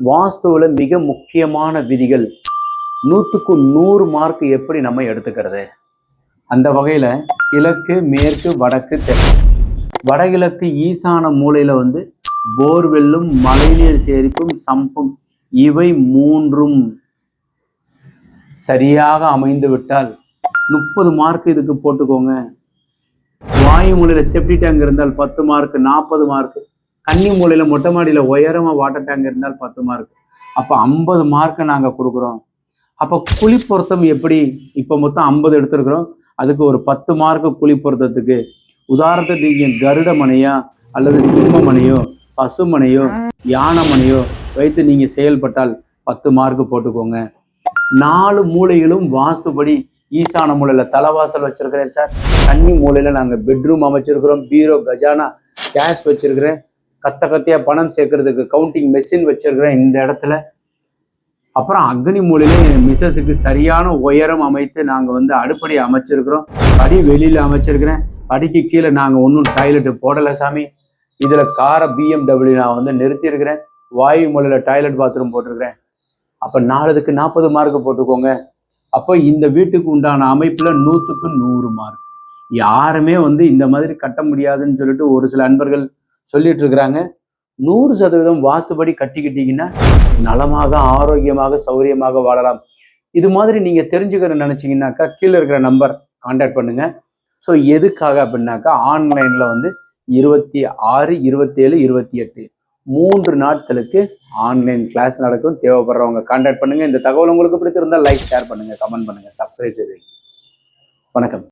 வாஸ்துவில் மிக முக்கியமான விதிகள் 100க்கு 100 மார்க் எப்படி நம்ம எடுத்துக்கிறது? அந்த வகையில் கிழக்கு, மேற்கு, வடக்கு, தெற்கு. வடகிழக்கு ஈசான மூலையில் வந்து போர்வெல்லும் மழைநீர் சேரிப்பும் சம்பும் இவை 3ம் சரியாக அமைந்து விட்டால் 30 மார்க் இதுக்கு போட்டுக்கோங்க. வாயு மூலையில் செப்டி டேங்க் இருந்தால் 10 மார்க், 40 மார்க். கன்னி மூலையில் மொட்டை மாடியில் உயரமாக வாட்டர் டேங்க் இருந்தால் 10 மார்க். அப்போ 50 மார்க்கை நாங்கள் கொடுக்குறோம். அப்போ குழி பொருத்தம் எப்படி? இப்போ மொத்தம் 50 எடுத்துருக்குறோம். அதுக்கு ஒரு 10 மார்க்கு குழி பொருத்தத்துக்கு. உதாரணத்துக்கு நீங்கள் கருட மனையா அல்லது சிம்ம மனையோ பசு மனையோ யானை மனையோ வைத்து நீங்கள் செயல்பட்டால் 10 மார்க்கு போட்டுக்கோங்க. 4 மூலைகளும் வாஸ்துபடி ஈசான மூலையில் தலைவாசல் வச்சிருக்கிறேன் சார், கன்னி மூலையில் நாங்கள் பெட்ரூம் அமைச்சிருக்கிறோம், பீரோ கஜானா கேஷ் வச்சிருக்கிறேன், கத்தையாக பணம் சேர்க்கறதுக்கு கவுண்டிங் மெஷின் வச்சிருக்கிறேன் இந்த இடத்துல. அப்புறம் அக்னி மூலையில என் மிஸ்ஸஸுக்கு சரியான உயரம் அமைத்து நாங்கள் வந்து அடுப்படி அமைச்சிருக்கிறோம், படி வெளியில் அமைச்சிருக்கிறேன், படிக்கு கீழே நாங்கள் ஒன்றும் டாய்லெட்டு போடலை சாமி. இதில் காரை BMW நான் வந்து நிறுத்தியிருக்கிறேன், வாயு மூலையில் டாய்லெட் பாத்ரூம் போட்டிருக்கிறேன். அப்போ 4க்கு 40 மார்க்கு போட்டுக்கோங்க. அப்போ இந்த வீட்டுக்கு உண்டான அமைப்பில் 100க்கு 100 மார்க். யாருமே வந்து இந்த மாதிரி கட்ட முடியாதுன்னு சொல்லிட்டு ஒரு சில அன்பர்கள் சொல்லிட்டு இருக்கிறாங்க. 100% வாஸ்துபடி கட்டிக்கிட்டீங்கன்னா நலமாக, ஆரோக்கியமாக, சௌரியமாக வாழலாம். இது மாதிரி நீங்கள் தெரிஞ்சுக்கிற நினச்சிங்கன்னாக்கா கீழே இருக்கிற நம்பர் கான்டாக்ட் பண்ணுங்க. ஸோ எதுக்காக அப்படின்னாக்கா ஆன்லைனில் வந்து 26, 27, 28 3 நாட்களுக்கு ஆன்லைன் கிளாஸ் நடக்கும். தேவைப்படுறவங்க கான்டாக்ட் பண்ணுங்க. இந்த தகவல் உங்களுக்கு பிடித்திருந்தால் லைக், ஷேர் பண்ணுங்க, கமெண்ட் பண்ணுங்க, சப்ஸ்கிரைப் செய்யுங்க. வணக்கம்.